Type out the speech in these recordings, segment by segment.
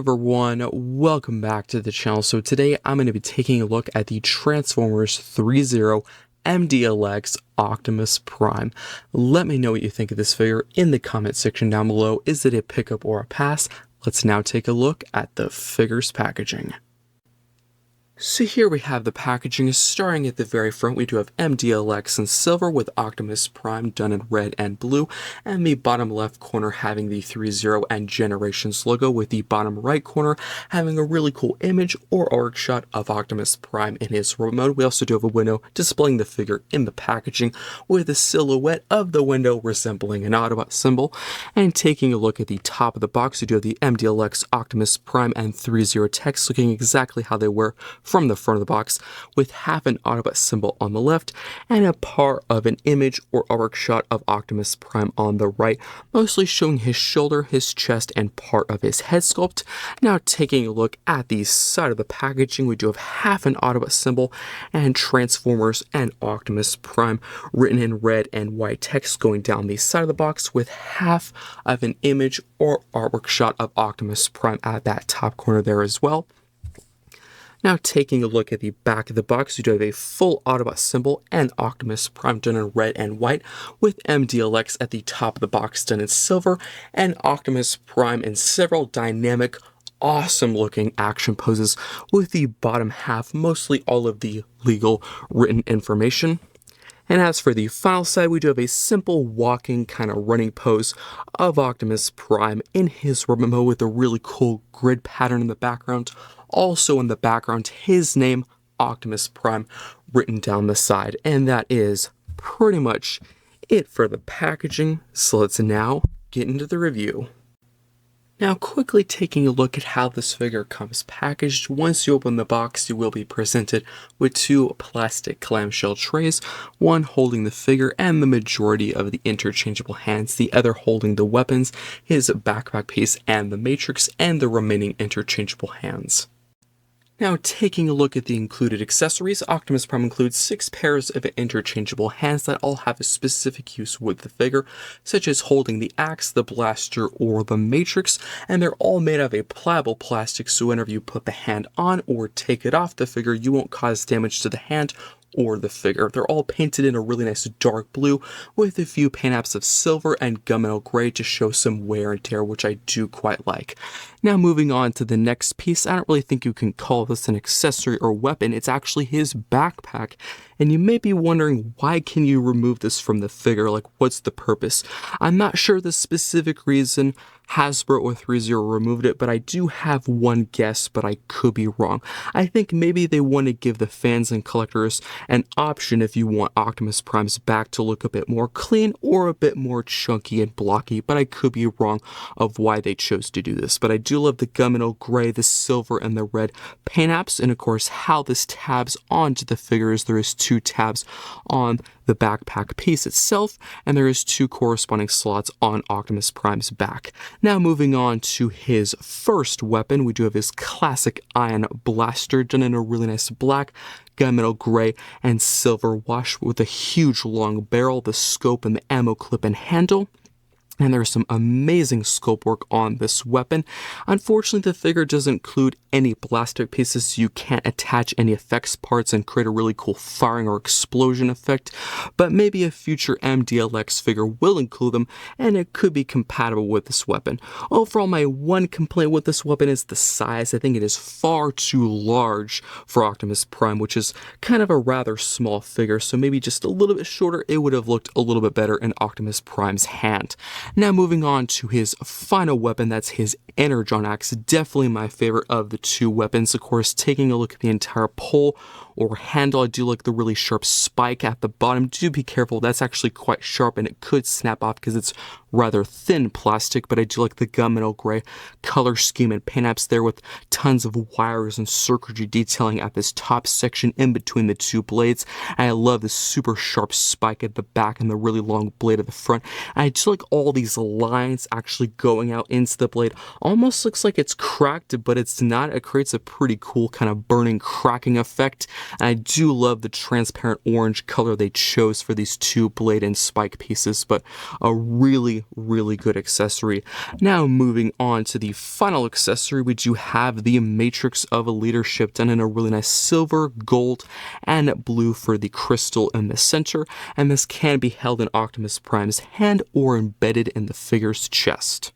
everyone, welcome back to the channel. So today I'm going to be taking a look at the Transformers Threezero MDLX Optimus Prime. Let me know what you think of this figure in the comment section down below. Is it a pickup or a pass? Let's now take a look at the figure's packaging. So here we have the packaging. Starting at the very front, we do have MDLX in silver with Optimus Prime done in red and blue, and the bottom left corner having the Threezero and Generations logo, with the bottom right corner having a really cool image or arc shot of Optimus Prime in his remote. We also do have a window displaying the figure in the packaging with a silhouette of the window resembling an Autobot symbol. And taking a look at the top of the box, we do have the MDLX Optimus Prime and Threezero text looking exactly how they were from the front of the box, with half an Autobot symbol on the left and a part of an image or arc shot of Optimus Prime on the right, mostly showing his shoulder, his chest, and part of his head sculpt. Now taking a look at the side of the packaging, we do have half an Autobot symbol and Transformers and Optimus Prime written in red and white text going down the side of the box, with half of an image or artwork shot of Optimus Prime at that top corner there as well. Now taking a look at the back of the box, you do have a full Autobot symbol and Optimus Prime done in red and white, with MDLX at the top of the box done in silver, and Optimus Prime in several dynamic, awesome looking action poses, with the bottom half mostly all of the legal written information. And as for the final side, we do have a simple walking kind of running pose of Optimus Prime in his remote mode with a really cool grid pattern in the background. Also in the background, his name, Optimus Prime, written down the side. And that is pretty much it for the packaging. So let's now get into the review. Now quickly taking a look at how this figure comes packaged. Once you open the box, you will be presented with two plastic clamshell trays, one holding the figure and the majority of the interchangeable hands, the other holding the weapons, his backpack piece, and the matrix, and the remaining interchangeable hands. Now taking a look at the included accessories, Optimus Prime includes 6 pairs of interchangeable hands that all have a specific use with the figure, such as holding the axe, the blaster, or the matrix, and they're all made of a pliable plastic, so whenever you put the hand on or take it off the figure, you won't cause damage to the hand or the figure. They're all painted in a really nice dark blue with a few paint apps of silver and gunmetal gray to show some wear and tear, which I do quite like. Now moving on to the next piece, I don't really think you can call this an accessory or weapon. It's actually his backpack. And you may be wondering, why can you remove this from the figure? Like, what's the purpose? I'm not sure the specific reason Hasbro or Threezero removed it, but I do have one guess, but I could be wrong. I think maybe they want to give the fans and collectors an option if you want Optimus Prime's back to look a bit more clean or a bit more chunky and blocky, but I could be wrong of why they chose to do this. But I do love the gunmetal gray, the silver, and the red paint apps, and of course how this tabs onto the figures. There is 2 tabs on the backpack piece itself, and there is 2 corresponding slots on Optimus Prime's back. Now moving on to his first weapon, we do have his classic ion blaster done in a really nice black, gunmetal gray, and silver wash with a huge long barrel, the scope, and the ammo clip and handle. And there's some amazing sculpt work on this weapon. Unfortunately, the figure doesn't include any plastic pieces, so you can't attach any effects parts and create a really cool firing or explosion effect, but maybe a future MDLX figure will include them, and it could be compatible with this weapon. Overall, my one complaint with this weapon is the size. I think it is far too large for Optimus Prime, which is kind of a rather small figure, so maybe just a little bit shorter, it would have looked a little bit better in Optimus Prime's hand. Now moving on to his final weapon, that's his Energon Axe, definitely my favorite of the 2 weapons. Of course, taking a look at the entire pole or handle, I do like the really sharp spike at the bottom. Do be careful, that's actually quite sharp and it could snap off because it's rather thin plastic, but I do like the gunmetal gray color scheme and paint apps there with tons of wires and circuitry detailing at this top section in between the 2 blades. And I love the super sharp spike at the back and the really long blade at the front. And I do like all these lines actually going out into the blade. Almost looks like it's cracked, but it's not. It creates a pretty cool kind of burning, cracking effect. And I do love the transparent orange color they chose for these 2 blade and spike pieces, but a really really, really good accessory. Now moving on to the final accessory, we do have the Matrix of Leadership done in a really nice silver, gold, and blue for the crystal in the center, and this can be held in Optimus Prime's hand or embedded in the figure's chest.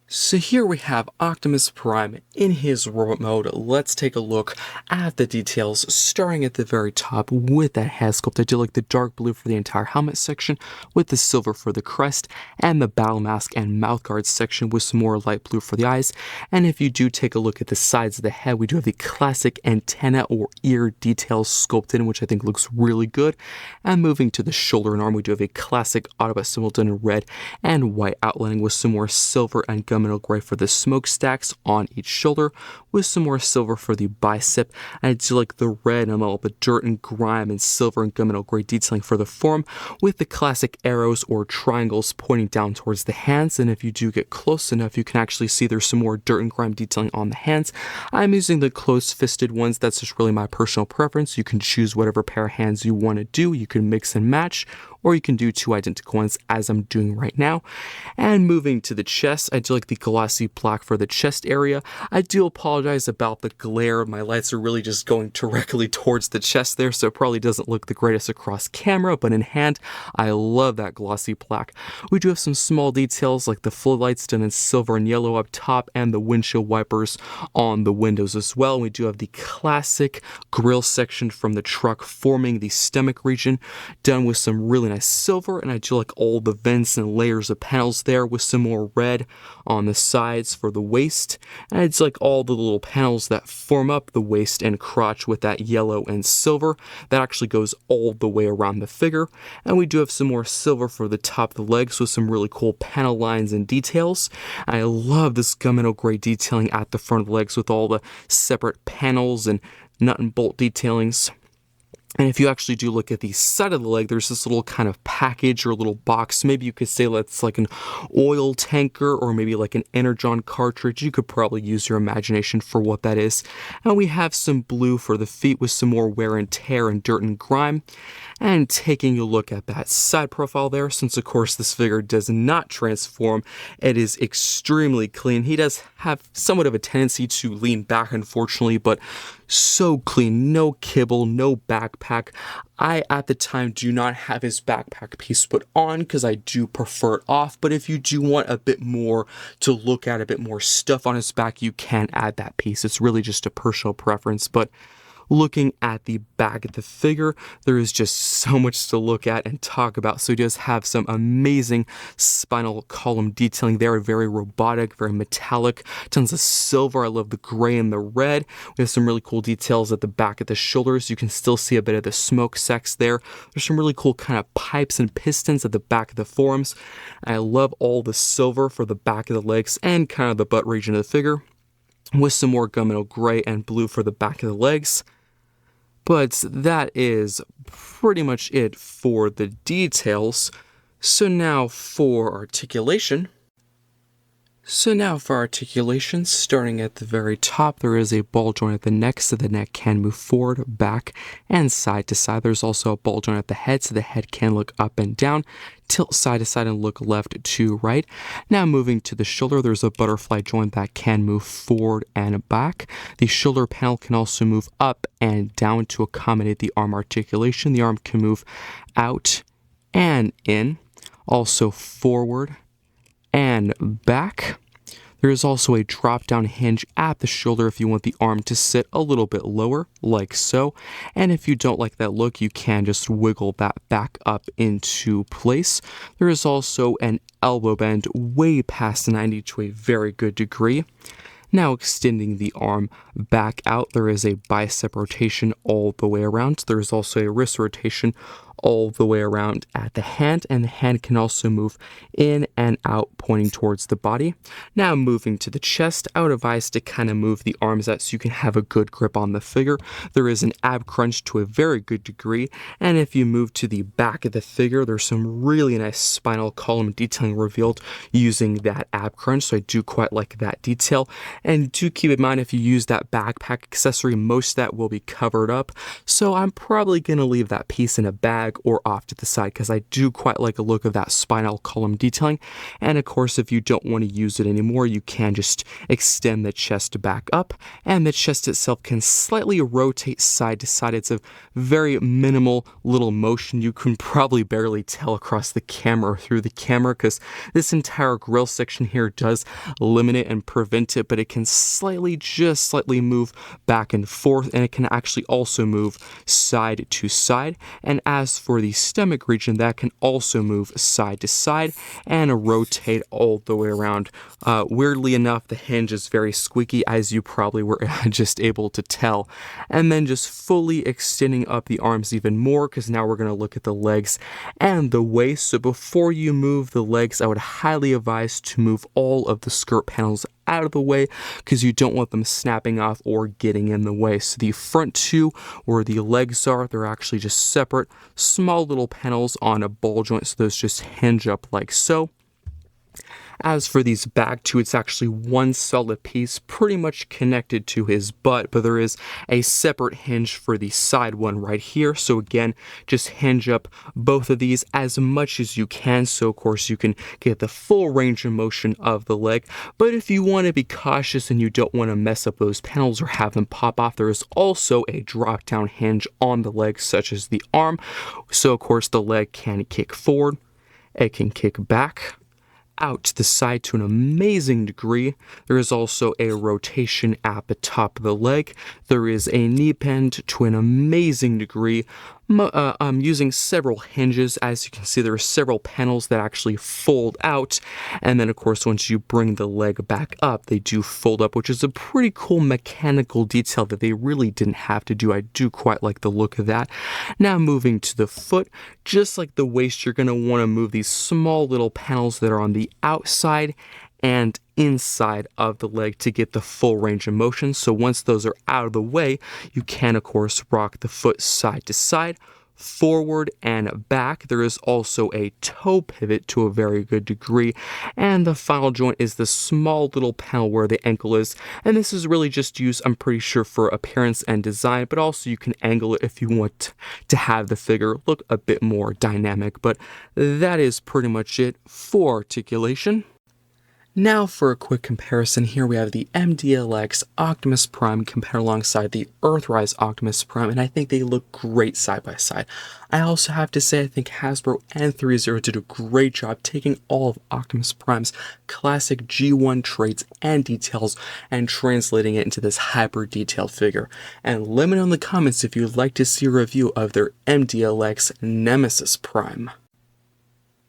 So here we have Optimus Prime in his robot mode. Let's take a look at the details, starting at the very top with that head sculpt. I do like the dark blue for the entire helmet section, with the silver for the crest, and the battle mask and mouth guard section with some more light blue for the eyes. And if you do take a look at the sides of the head, we do have the classic antenna or ear details sculpted in, which I think looks really good. And moving to the shoulder and arm, we do have a classic Autobot symbol done in red and white outlining with some more silver and gunmetal gray for the smokestacks on each shoulder, with some more silver for the bicep. And I do like the red and all the dirt and grime and silver and gunmetal gray detailing for the form, with the classic arrows or triangles pointing down towards the hands. And if you do get close enough, you can actually see there's some more dirt and grime detailing on the hands. I'm using the close-fisted ones. That's just really my personal preference. You can choose whatever pair of hands you want to do. You can mix and match, or you can do two identical ones as I'm doing right now. And moving to the chest, I do like the glossy black for the chest area. I do apologize about the glare. My lights are really just going directly towards the chest there, so it probably doesn't look the greatest across camera, but in hand, I love that glossy black. We do have some small details like the floodlights done in silver and yellow up top, and the windshield wipers on the windows as well. We do have the classic grille section from the truck forming the stomach region, done with some really nice silver, and I do like all the vents and layers of panels there with some more red on the sides for the waist, and it's like all the little panels that form up the waist and crotch with that yellow and silver that actually goes all the way around the figure. And we do have some more silver for the top of the legs with some really cool panel lines and details. I love this gunmetal gray detailing at the front of the legs with all the separate panels and nut and bolt detailings. And if you actually do look at the side of the leg, there's this little kind of package or little box. Maybe you could say that's like an oil tanker or maybe like an Energon cartridge. You could probably use your imagination for what that is. And we have some blue for the feet with some more wear and tear and dirt and grime. And taking a look at that side profile there, since of course this figure does not transform, it is extremely clean. He does have somewhat of a tendency to lean back, unfortunately, but so clean, no kibble, no backpack. I, at the time, do not have his backpack piece put on because I do prefer it off, but if you do want a bit more to look at, a bit more stuff on his back, you can add that piece. It's really just a personal preference, but looking at the back of the figure, there is just so much to look at and talk about. So he does have some amazing spinal column detailing there, very robotic, very metallic, tons of silver. I love the gray and the red. We have some really cool details at the back of the shoulders. You can still see a bit of the smoke sacks there. There's some really cool kind of pipes and pistons at the back of the forearms. I love all the silver for the back of the legs and kind of the butt region of the figure, with some more gunmetal gray and blue for the back of the legs. But that is pretty much it for the details. So now for articulation. Starting at the very top, there is a ball joint at the neck, so the neck can move forward, back, and side to side. There's also a ball joint at the head, so the head can look up and down, tilt side to side, and look left to right. Now moving to the shoulder, there's a butterfly joint that can move forward and back. The shoulder panel can also move up and down to accommodate the arm articulation. The arm can move out and in, also forward and back. There is also a drop-down hinge at the shoulder if you want the arm to sit a little bit lower, like so. And if you don't like that look, you can just wiggle that back up into place. There is also an elbow bend way past 90 to a very good degree. Now extending the arm back out, there is a bicep rotation all the way around. There is also a wrist rotation all the way around at the hand, and the hand can also move in and out pointing towards the body. Now moving to the chest, I would advise to kind of move the arms out so you can have a good grip on the figure. There is an ab crunch to a very good degree, and if you move to the back of the figure, there's some really nice spinal column detailing revealed using that ab crunch, so I do quite like that detail. And do keep in mind, if you use that backpack accessory, most of that will be covered up, so I'm probably going to leave that piece in a bag bag or off to the side, because I do quite like a look of that spinal column detailing. And of course, if you don't want to use it anymore, you can just extend the chest back up, and the chest itself can slightly rotate side to side. It's a very minimal little motion. You can probably barely tell across the camera or through the camera, because this entire grill section here does limit it and prevent it, but it can just slightly move back and forth, and it can actually also move side to side. And as for the stomach region, that can also move side to side and rotate all the way around. Weirdly enough, the hinge is very squeaky, as you probably were just able to tell. And then just fully extending up the arms even more, because now we're going to look at the legs and the waist. So before you move the legs, I would highly advise to move all of the skirt panels out of the way, because you don't want them snapping off or getting in the way. So the front two, where the legs are, they're actually just separate small little panels on a ball joint, so those just hinge up like so. As for these back two, it's actually one solid piece pretty much connected to his butt, but there is a separate hinge for the side one right here. So again, just hinge up both of these as much as you can, so of course you can get the full range of motion of the leg. But if you want to be cautious and you don't want to mess up those panels or have them pop off, there is also a drop down hinge on the leg, such as the arm. So of course the leg can kick forward, it can kick back, out to the side to an amazing degree. There is also a rotation at the top of the leg. There is a knee bend to an amazing degree. I'm using several hinges. As you can see, there are several panels that actually fold out, and then of course once you bring the leg back up, they do fold up, which is a pretty cool mechanical detail that they really didn't have to do. I do quite like the look of that. Now moving to the foot, just like the waist, you're going to want to move these small little panels that are on the outside and inside of the leg to get the full range of motion. So once those are out of the way, you can of course rock the foot side to side, forward and back. There is also a toe pivot to a very good degree, and the final joint is the small little panel where the ankle is, and this is really just used, I'm pretty sure, for appearance and design, but also you can angle it if you want to have the figure look a bit more dynamic. But that is pretty much it for articulation. Now for a quick comparison, here we have the MDLX Optimus Prime compared alongside the Earthrise Optimus Prime, and I think they look great side by side. I also have to say I think Hasbro and Threezero did a great job taking all of Optimus Prime's classic G1 traits and details and translating it into this hyper detailed figure. And let me know in the comments if you'd like to see a review of their MDLX Nemesis Prime.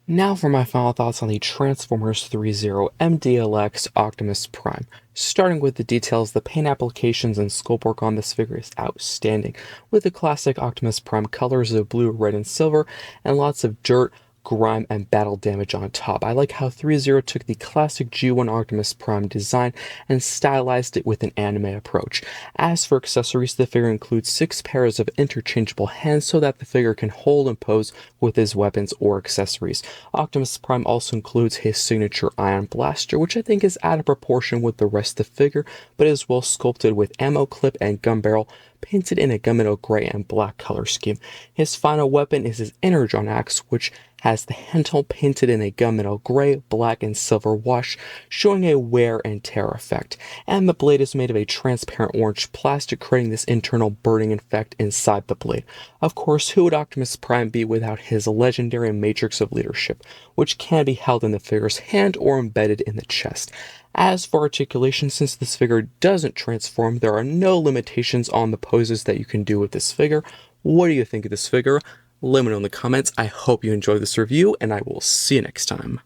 Now for my final thoughts on the Transformers Threezero MDLX Optimus Prime. Starting with the details, the paint applications and sculpt work on this figure is outstanding, with the classic Optimus Prime colors of blue, red, and silver, and lots of dirt, grime, and battle damage on top. I like how Threezero took the classic G1 Optimus Prime design and stylized it with an anime approach. As for accessories, the figure includes 6 pairs of interchangeable hands so that the figure can hold and pose with his weapons or accessories. Optimus Prime also includes his signature ion blaster, which I think is out of proportion with the rest of the figure, but is well sculpted with ammo clip and gun barrel painted in a gunmetal gray and black color scheme. His final weapon is his Energon axe, which has the handle painted in a gunmetal gray, black, and silver wash, showing a wear and tear effect. And the blade is made of a transparent orange plastic, creating this internal burning effect inside the blade. Of course, who would Optimus Prime be without his legendary matrix of leadership, which can be held in the figure's hand or embedded in the chest. As for articulation, since this figure doesn't transform, there are no limitations on the poses that you can do with this figure. What do you think of this figure? Let me know in the comments. I hope you enjoyed this review, and I will see you next time.